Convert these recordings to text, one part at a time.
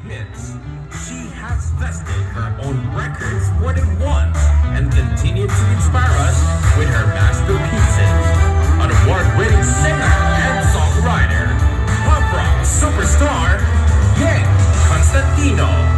hits. She has tested her own records more than once and continued to inspire us with her masterpieces. An award-winning singer and songwriter, pop rock superstar, Yeng Constantino.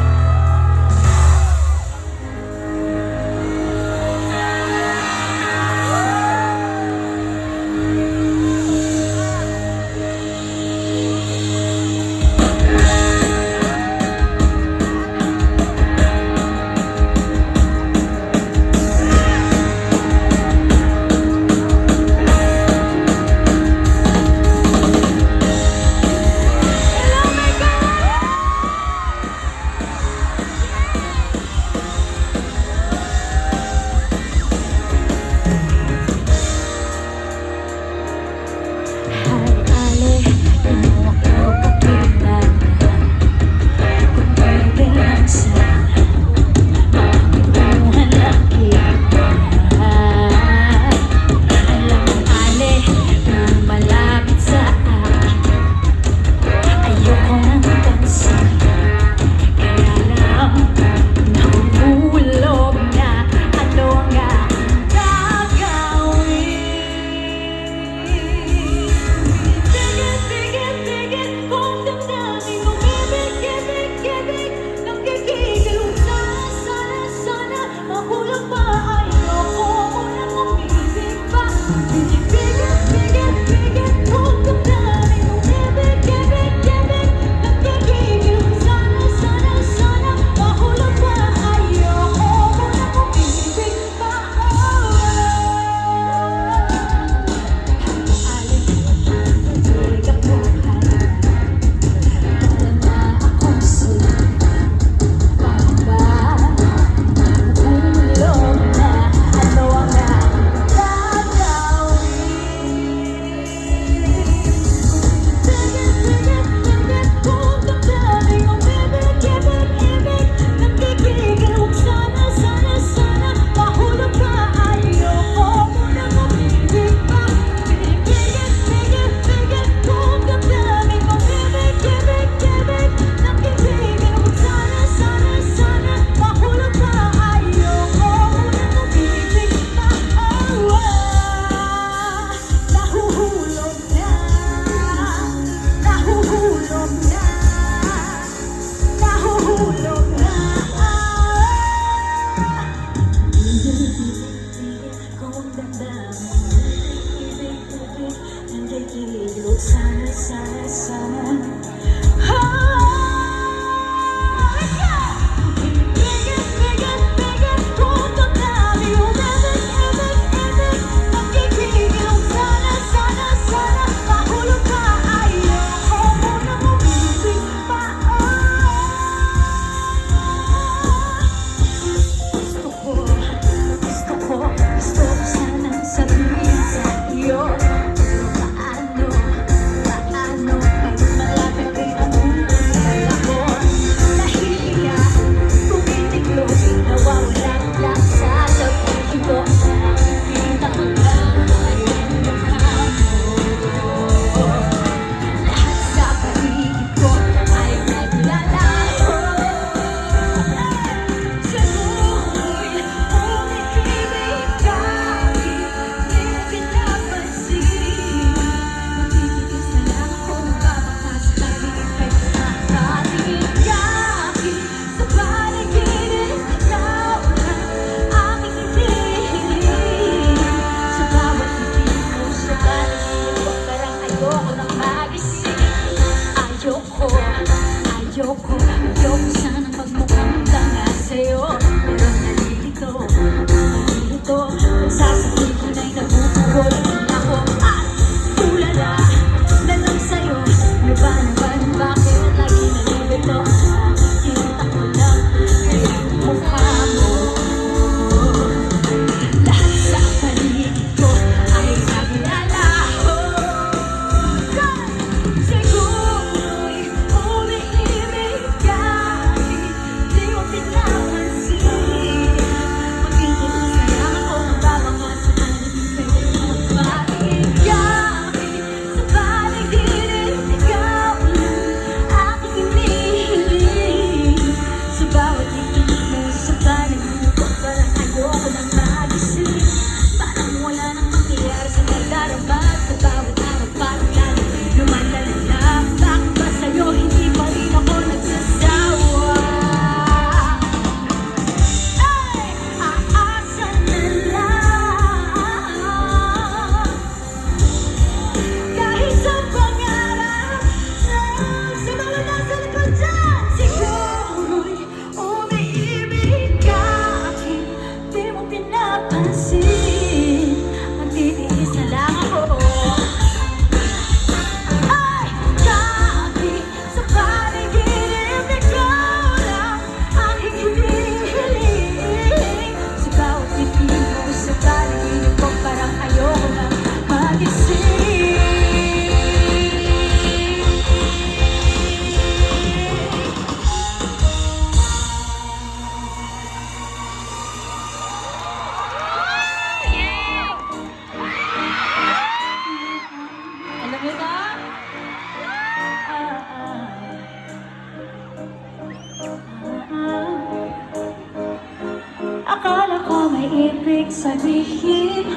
ibig sabihin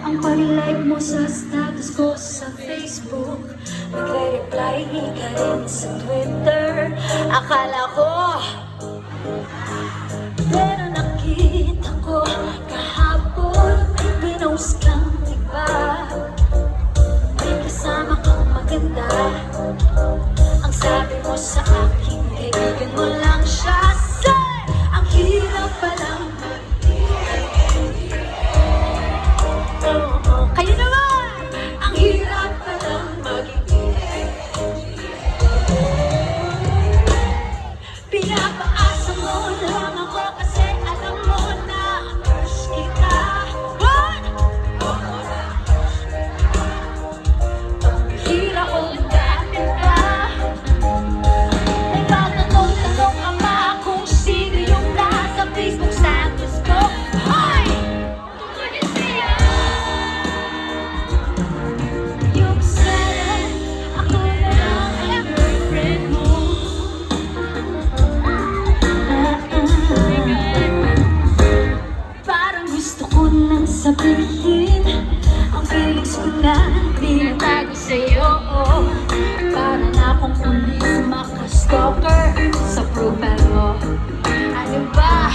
ang pag-like mo sa status ko sa Facebook? Nagre-reply ka rin sa Twitter. Akala ko, pero nakita ko kahapon may pinost kang iba. May kasama kang maganda. Ang sabi mo sa akin, kaibigan mo lang siya. Say, ang hirap palang kayo naman! Ang hirap palang maging pinapaasa mo lang ako kasi alam mo na crush kita. What? Ang hirap kong dati pa. May tatanong-tanong ama kung sino yung nasa Facebook status ko. Hoy! Tungkol siya. Yung sana ako na lang ang girlfriend mo. Parang gusto ko nang sabihin ang feelings ko na tinatago sa'yo. Para na akong pulis maka-stalker sa profile mo. Ano ba?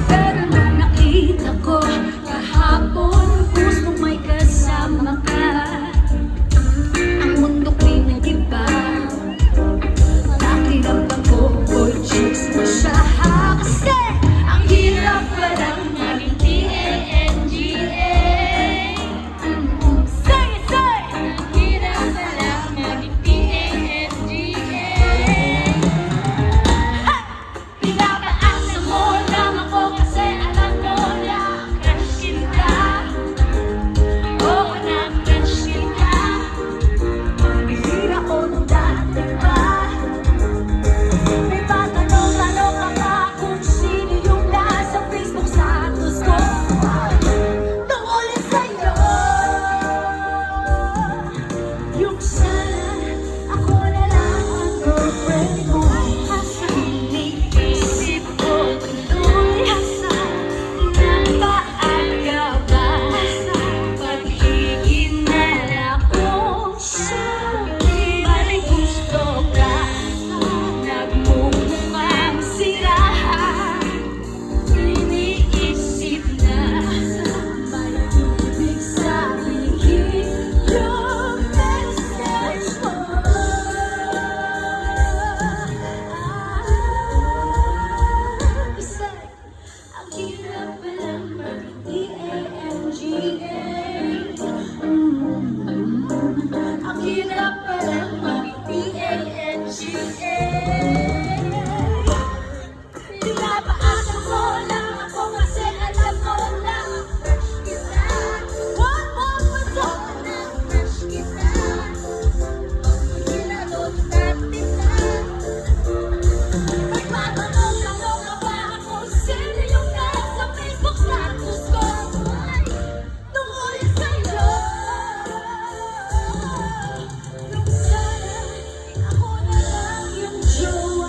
Pero nung nakita ko kahapon, gusto may kasama ka. Ang mundo ko'y nag-iba. Nakiramdam ko, boy, chicks mo siya. Kasi ang hirap palang maging T-A-N-G-A. Say it, say! Ang hirap palang maging T-A-N-G-A. Pinapaasa mo lang ako kasi alam mo na crush kita. Oo na, crush kita. Bihira ko nung dati pa. May patanong-tanong ka pa kung sino yung nasa Facebook status ko. Tungkol sa'yo. Yung sana ako na lang ang girlfriend mo. Hasa iniisip ko tuloy. Hasa napaaga ba sa pag-iinala kong sa'yo? Balik gusto ka nagmumukhang sirahan. Iniisip na may ibig sabihin yung message mo. Kasi ang hirap palang mag-T-A-N-G-A. Ang hirap palang mag-T-A-N-G-A. Pinapaasa mo lang ako kasi alam mo na crush kita. What na crush kita. Ginanong natin na. Magpatanong-tanong ka ba kung sino yung nasa Facebook status ko? Tungkol sa'yo. Yung sana ako na lang yung jowa.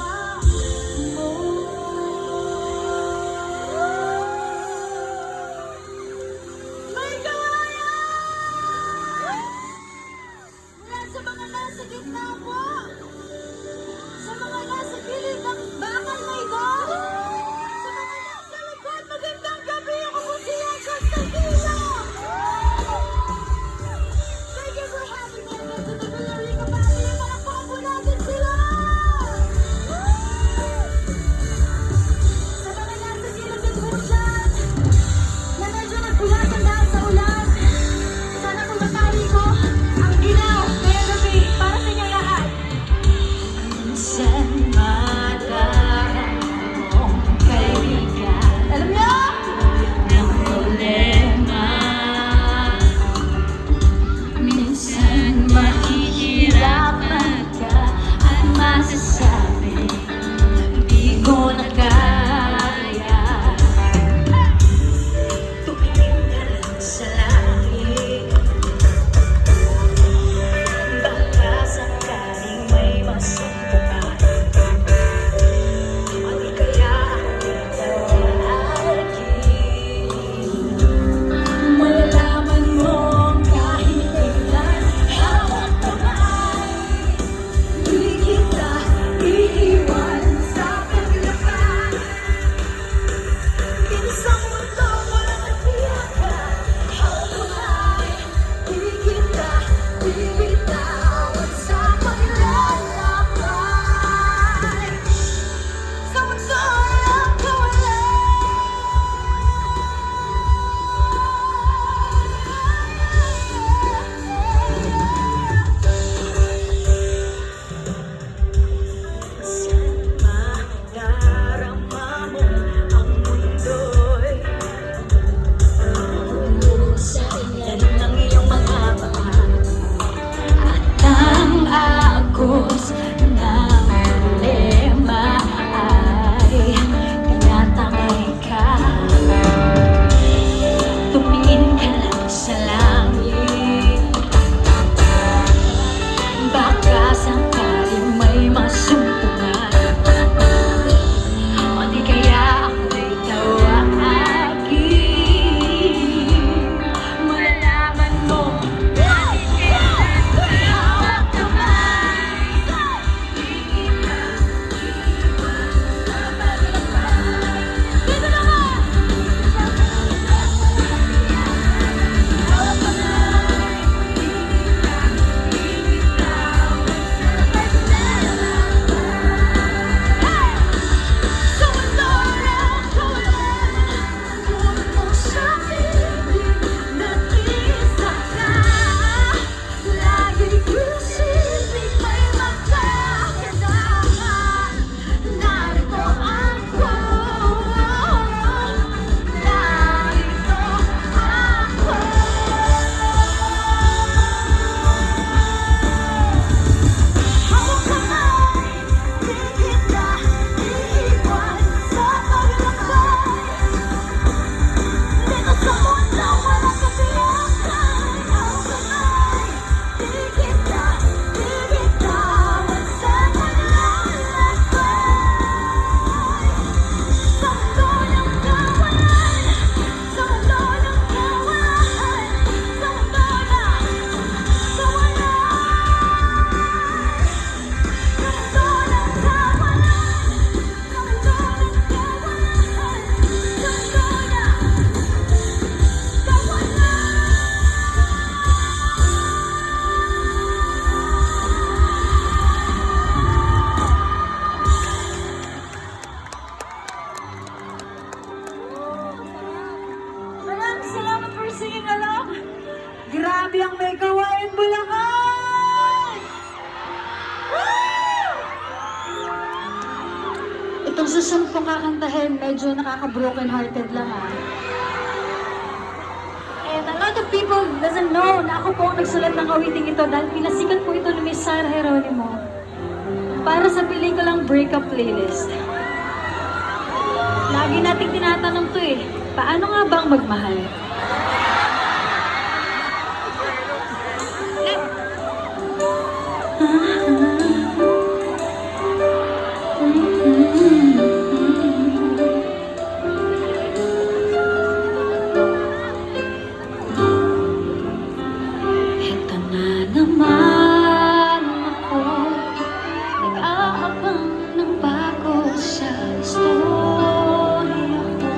Itong susunod kong kakantahin, medyo nakaka-broken hearted lang ah. And a lot of people doesn't know na ako po ang nagsulat ng awiting ito dahil pinasikat po ito ni Miss Sarah Geronimo para sa pelikulang Breakup Playlist. Lagi nating tinatanong to eh, paano nga bang magmahal? Ito na naman ako, nag-aabang ng bago sa istorya ko.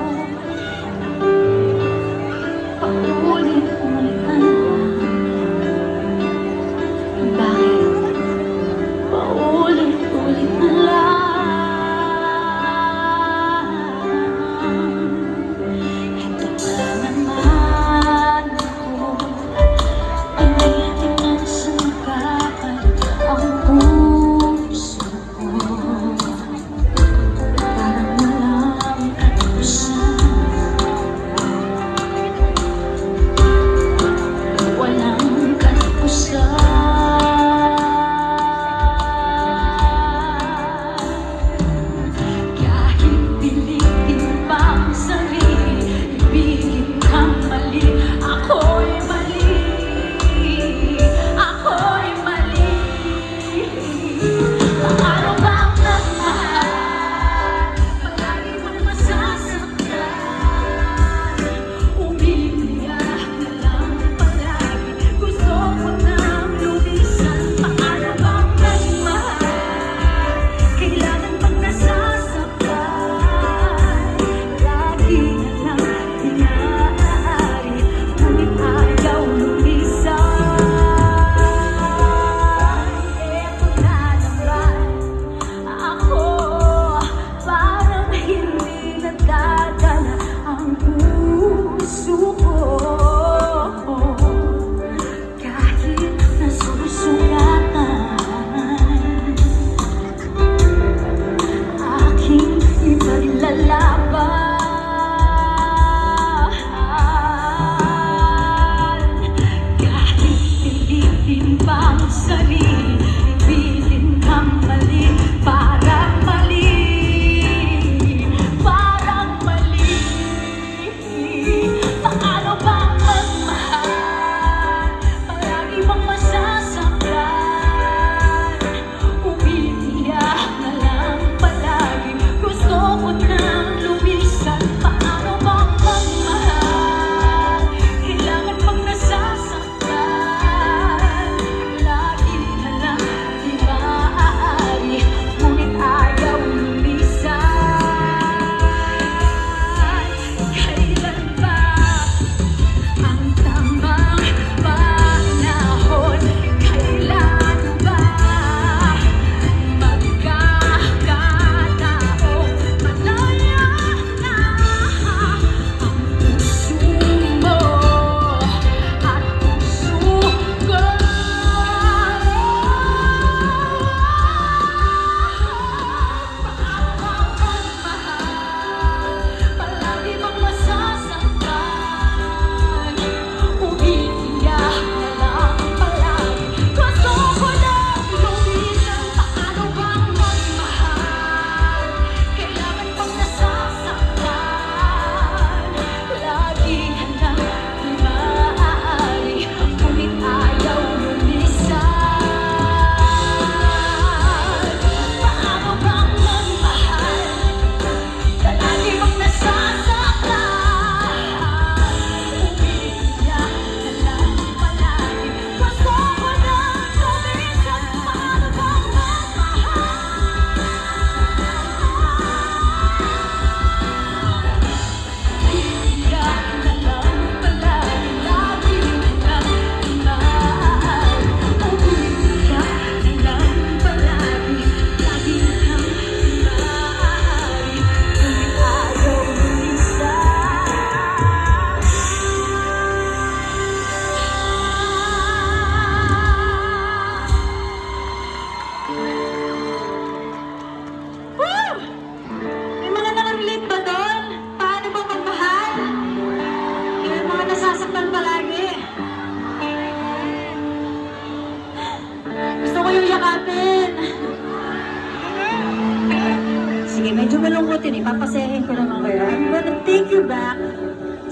Sige, medyo malungkot yun. Ipapasayahin ko naman kayo. I'm gonna take you back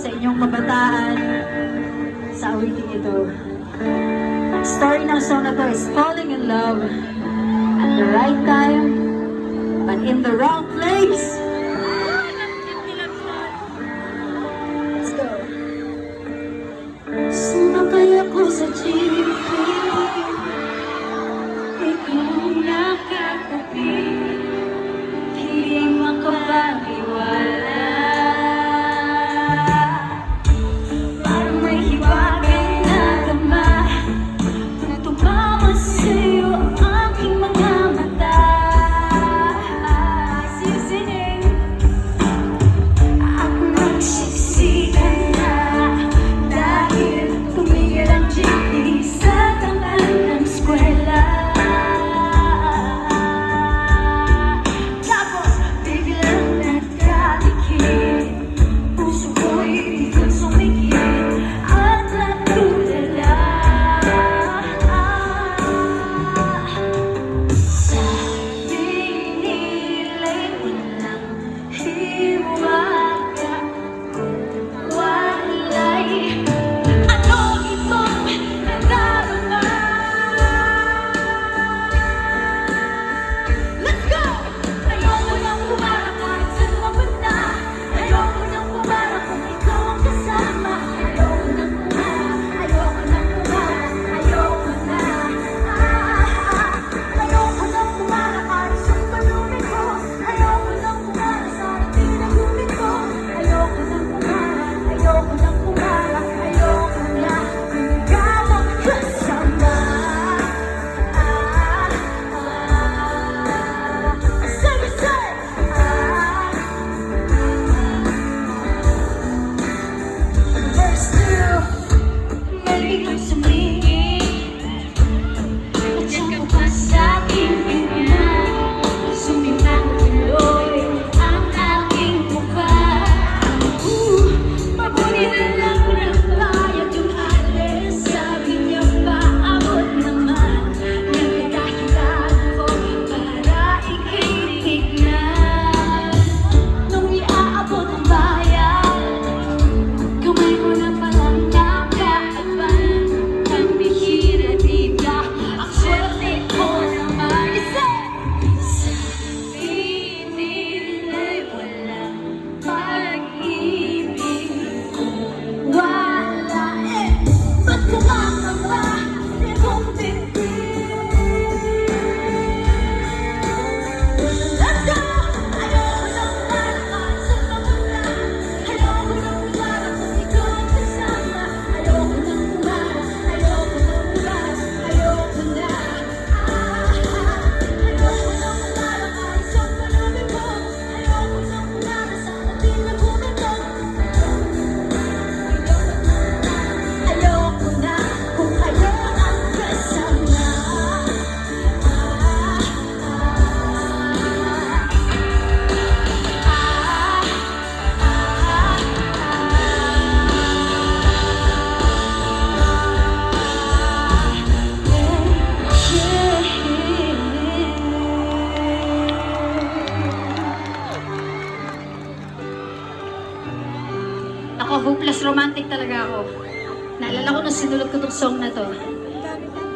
sa inyong kabataan sa awiting ito. Story ng song na to is falling in love at the right time but in the wrong place. Let's go. Sumakay ako sa jeep, ikaw nakatabi, di makapaniwala. Parang may hiwagang nagama na tumama sa'yo ang aking mga mata. Sisinig, ako nagsisigan na dahil tumigil ang jeepney sa tapat ng eskwela. Tapos biglang nagkalikid, puso ko'y biglang sumikip at natulala. Sabi nila'y walang hiwaga, walay ano itong nadarama. Let's go! Ayoko nang humarap kahit saan mapunta. Ayoko nang humarap kung ikaw ang kasama. Ayoko nang humarap, ayoko nang humarap, ayoko na. Ayoko nang humarap kahit saan palumit ko. Ayoko nang humarap sa ating nagumit ko. Ayoko nang humarap, ayoko nang humarap, ayoko na. Kung ikaw ang kasama. Sige, sige! Verse 2, may biglang sumingit at saka pa sa aking pinga, sumimang tuloy ang aking mukha. Mabuti na lang nagbayad yung alis. Sabi niya paabot naman ng kadahilan ko para ika'y tignan. Nung iaabot ang bayan, kamay mo na palang nakaaban. Ang bihira diba, ang swerte ko naman. Sabi nila'y walang pag-ibig, wala ba't kumakaba di kong bibig? Let's go! Ayoko nang humarap sa papunta. Ayoko nang humarap kung ikaw ang kasama. Ayoko nang humarap, ayoko nang humarap, ayoko na. Ayoko nang humarap kahit saan palumit ko. Ayoko nang humarap sa ating nagumit ko. Ayoko na kung kayo ang kasama. Ako, hopeless romantic talaga ako. Naalala ko nung sinulat ko tong song na to.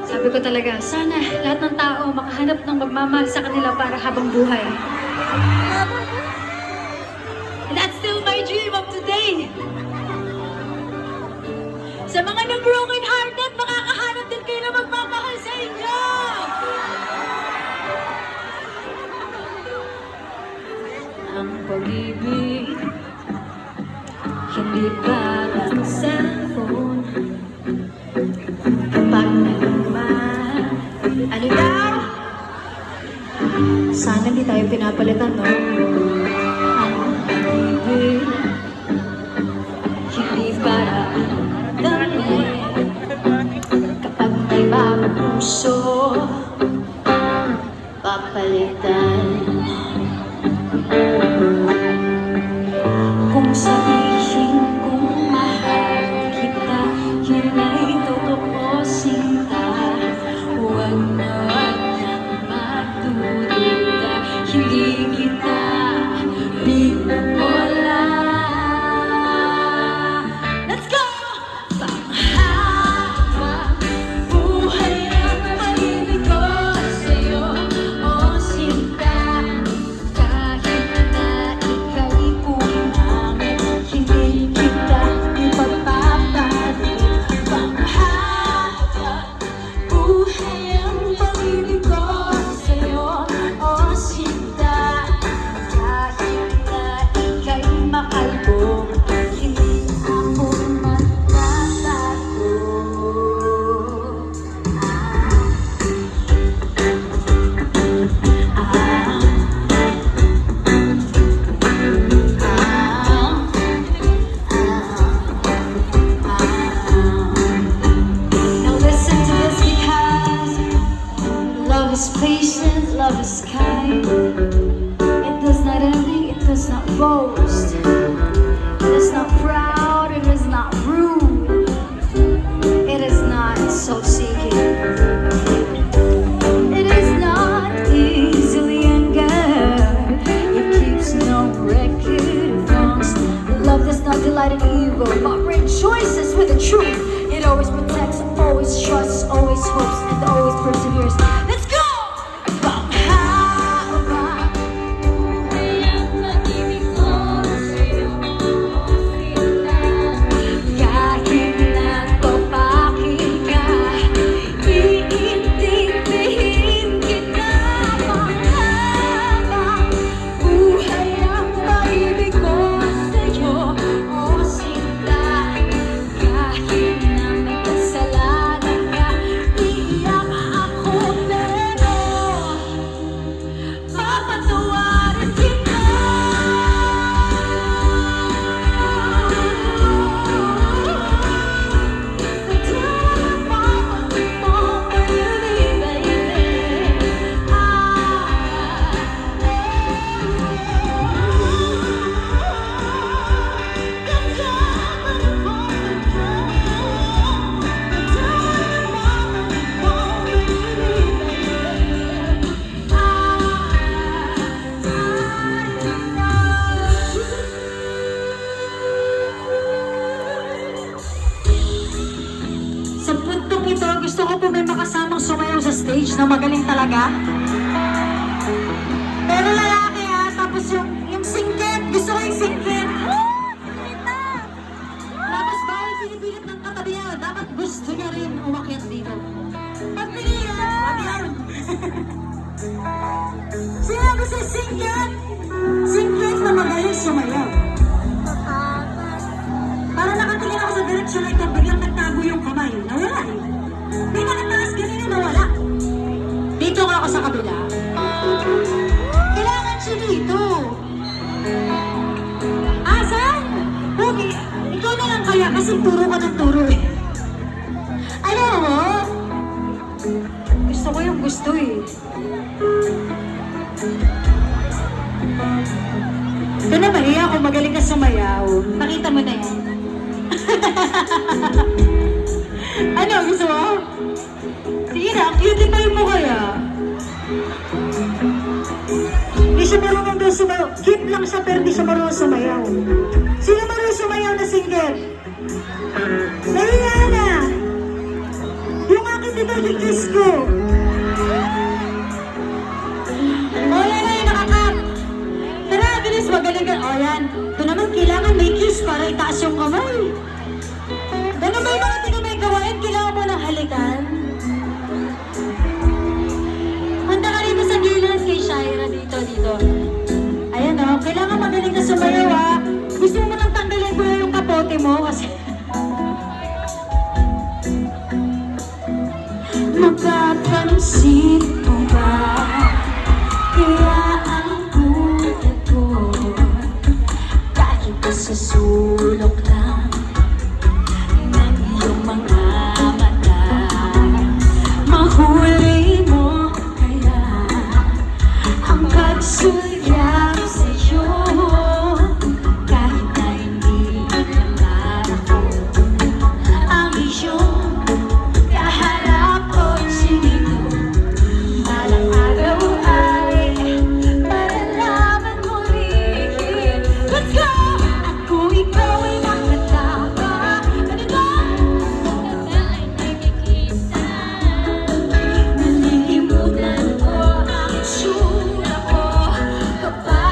Sabi ko talaga, sana lahat ng tao makahanap ng magmamahal sa kanila para habang buhay. And that's still my dream of today. Sa mga na-broken hearted, makakahanap din kayo na magmamahal sa inyo. Ang pag-ibig, hindi parang cellphone. Kapag naluman, ano daw? Sana hindi tayo pinapalitan, no? Ang pag-ibig, hindi parang damit. Kapag may bagong puso, papalitan. Kung sabihin kong mahal kita, yun ay totoo sinta. Huwag na huwag nang magdududa, hindi kita stage na magaling talaga. Pero lalaki ha, tapos yung singkit, gusto ko yung singkit. Tapos bawal pinipilit ng katabi niya, dapat gusto niya rin umakyat dito. Pagpilihan! Pagpilihan! Sino gusto yung singkit? Singkit na magaling sumayaw. Para nakatingin ako sa direksyon na ito, biglang nagtago yung kamay. Nawala eh. May nakataas ganun yung nawala. Dito nga ako sa kabila. Kailangan siya dito. Saan? Okay, ikaw na lang kaya kasi turo ka ng turo eh. Alam mo? Gusto ko yung gusto eh. Ito na Maria, kung magaling ka sumayaw. Pakita mo na yan. Ano, gusto mo? Sige na, cutie mo kaya. Hindi siya marunong daw sumayaw. Cute lang siya pero hindi siya marunong sumayaw. Sino marunong sumayaw na singer? Nahiya na. Yung akin dito, yung kiss ko. O yan na yung nakakap. Tara, bilis, magaling ka. O yan. Ito naman, kailangan may kiss para itaas yung kamay. Ganun ba yung mga tingin may gawain? Kailangan mo ng halikan? Punta ka rito sa gilid kay Shaira dito. Ayan o, kailangan magaling ka sumayaw ha. Gusto mo nang tanggalin ko yung kapote mo kasi... Mapapansin mo ba? Kaya ang buhay ko kahit sa sulok lang ng iyong mga mata. Mahuli mo kaya ang pagsulyap sa'yo kahit na hindi naman ako ang iyong kaharap o sinito. Balang araw ay malalaman mo rin. Let's go! At kung ikaw ay nakatama, ganito na ay nakikita. Nalilimutan ko ang itsura ko kapag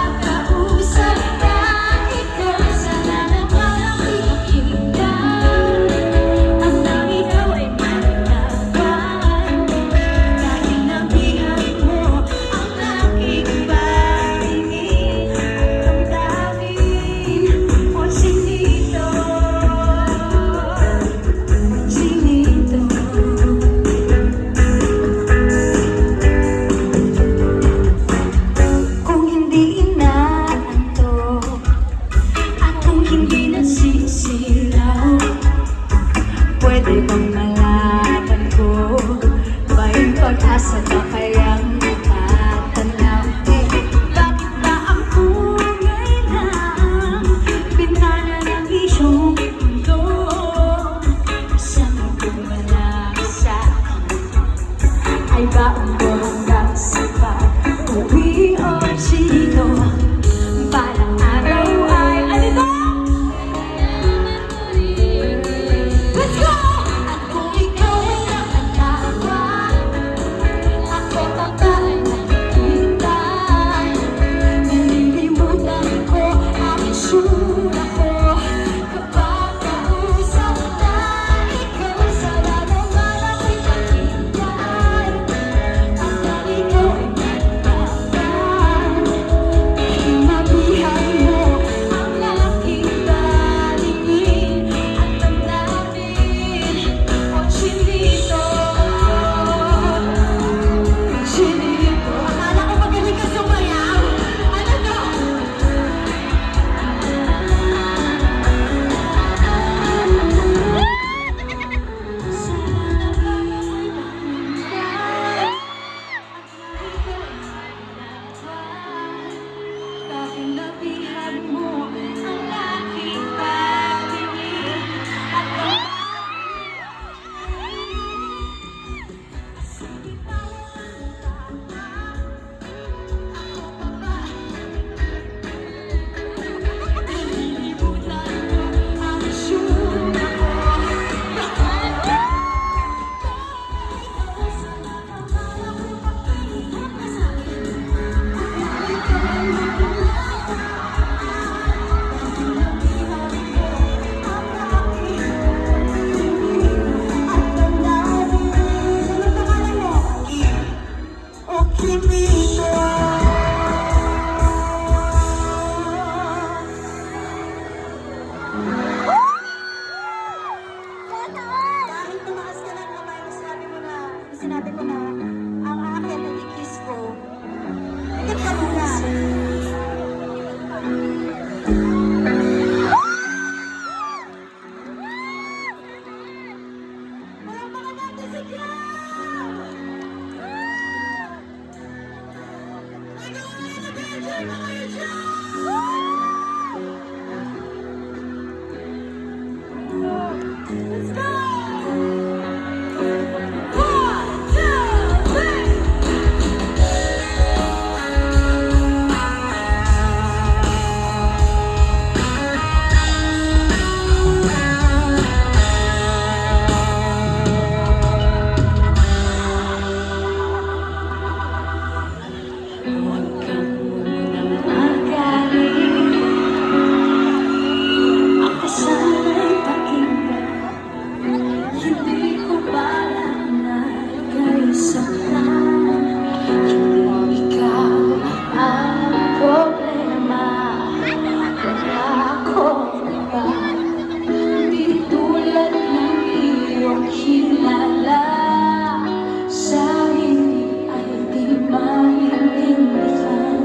Let's go! 1, 2, 3. Huwag kang munang magaling. Ako sana'y pakinggan. Hindi ko balak na ika'y saktan. Hindi ikaw ang problema. Wala akong iba. Di tulad ng iyong kilala. Sa hindi ay di maintindihan.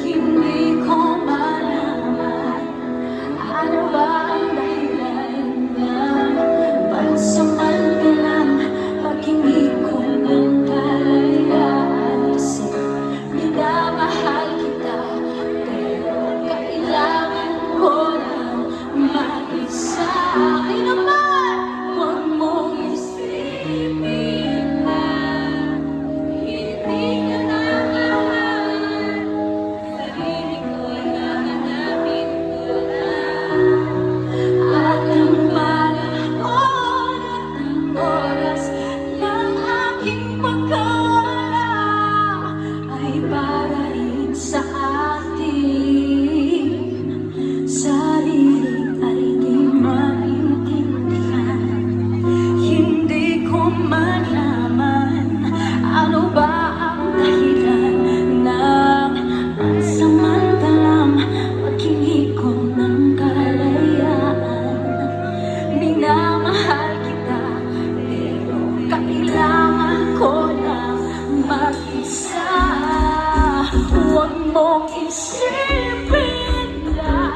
Hindi ko malaman ano ba ang dahilan ng pansamantalang pag-ibig ko ng kalayaan. Kasi minamahal kita, pero kailangan ko lang mag-isa. Akin naman, huwag mong isipin na hindi ka naman. Sarili ko hahanapin ko lang. At ang panahon at ang oras ng aking pagkawala ay para rin sa atin. Sarili ay di maintindihan. Hindi ko malaman ano ba ang dahilan ng pansamantalang pag-ibig ko ng kalayaan. Minamahal kita, pero kailangan ko lang mag-isa. Huwag mong isipin na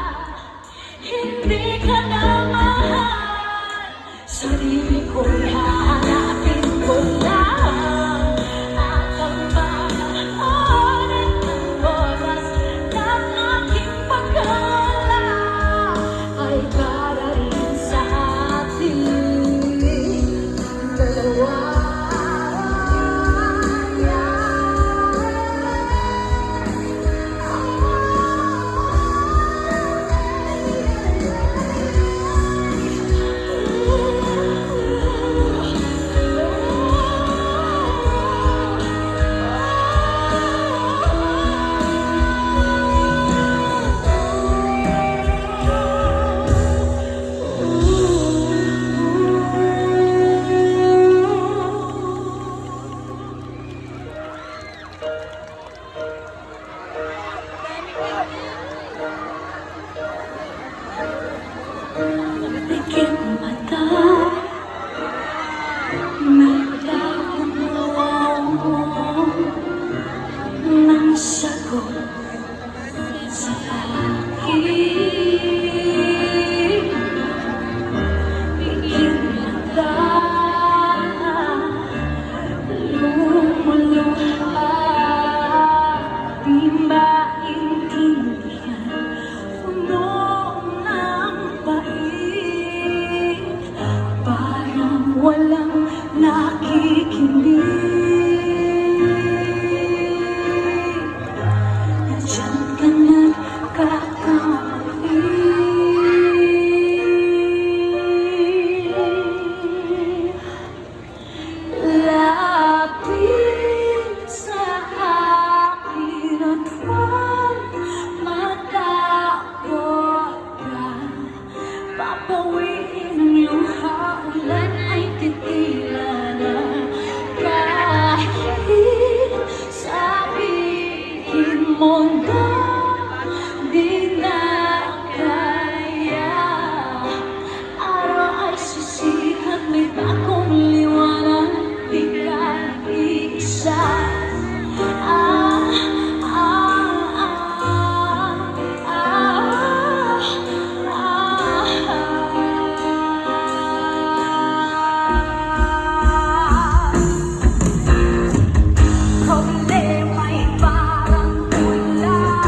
hindi ka na mahal. Sarili ko'y hahanapin ko lang. At ang panahon at ang oras ng aking pagkawala ay para rin sa ating dalawa. Pikit mata, nagdadalawang ng sagot sa akin. Pikit mata, lumuluha, di maintindihan. Puno ng pait, parang walang nakikinig. Nandiyan ka nagkakamali. Lapit sa akin at huwag matakot ka. Papawiin ang luha, ulan ay titila na. Kahit sabihin mo na di na kaya, araw ay sisikat, may bagong liwanag, di ka isa. Problema'y parang ulan.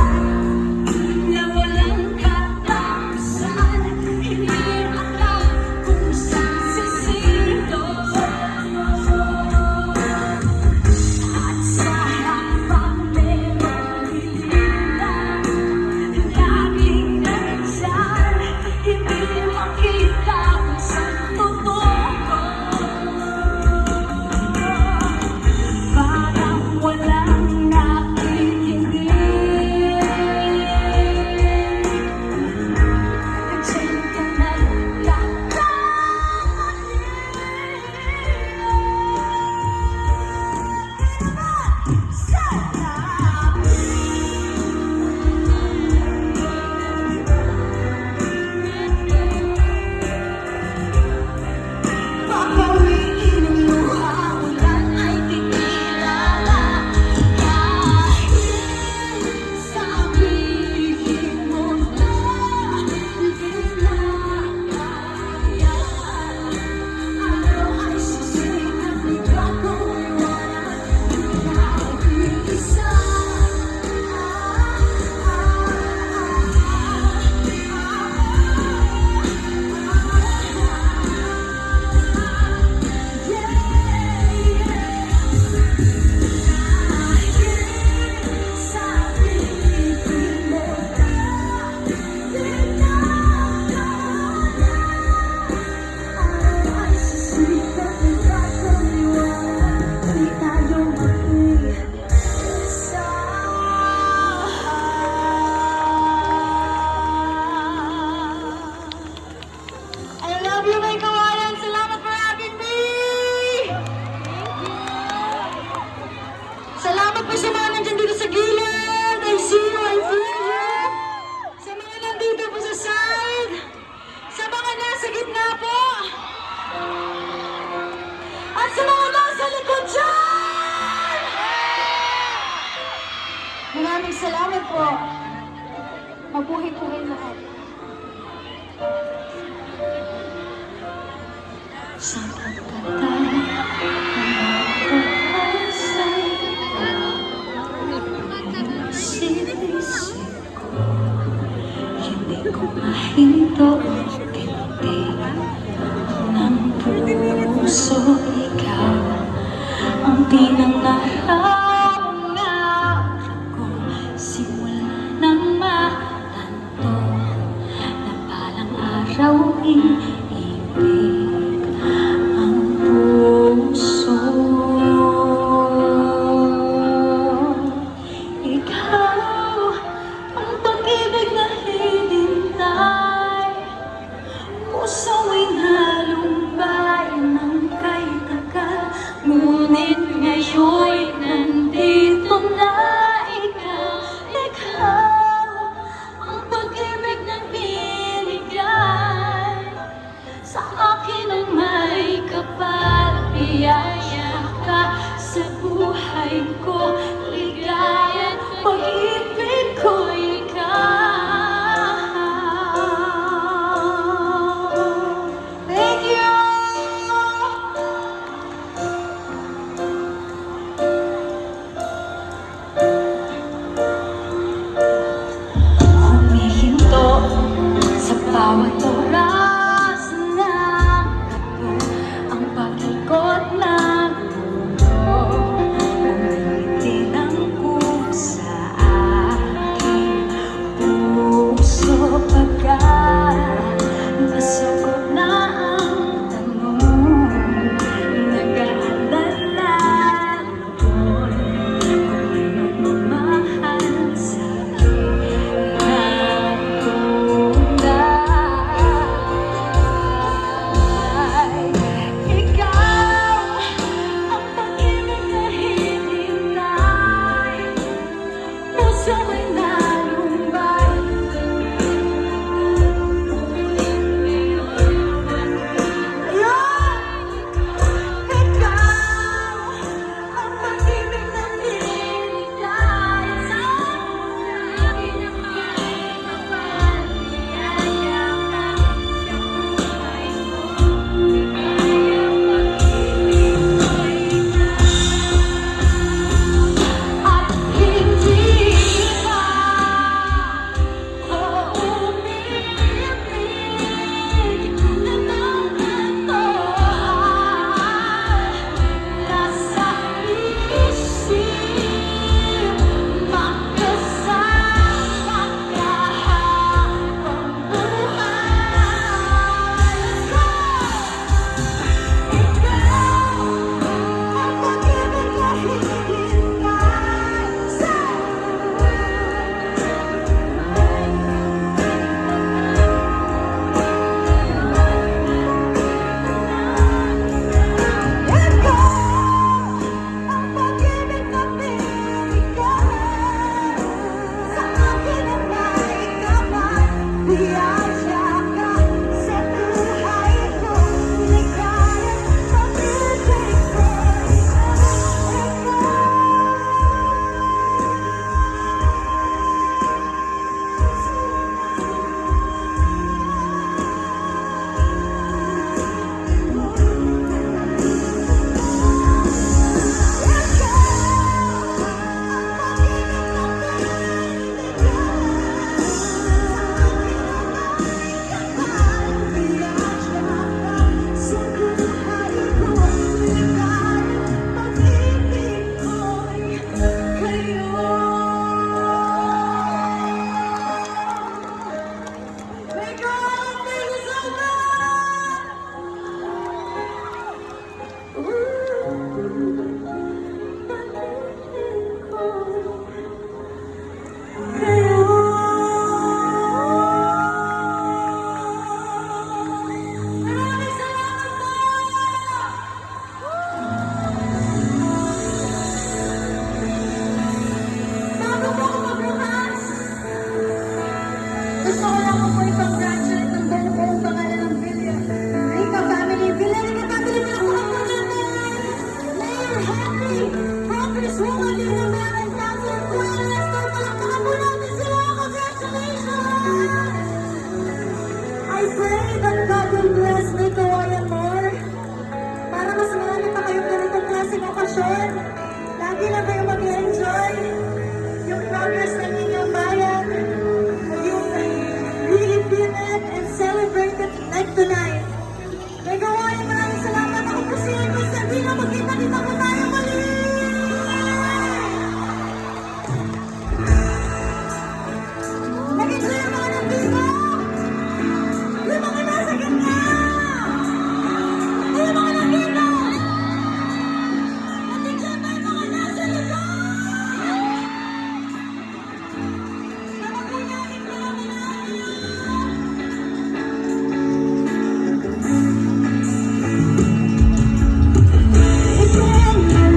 salamat po. Mabuhay po kayo lahat. Sa pagkatay, hindi ko mahinto tindig ng puso. Ikaw ang pinangarap ko simula nang matanto na palang araw iibig ang puso. Ikaw ang pag-ibig na hinintay, puso'y nalumbay ng kay tagal. Ngunit ngayon'y nandito na ikaw, ikaw.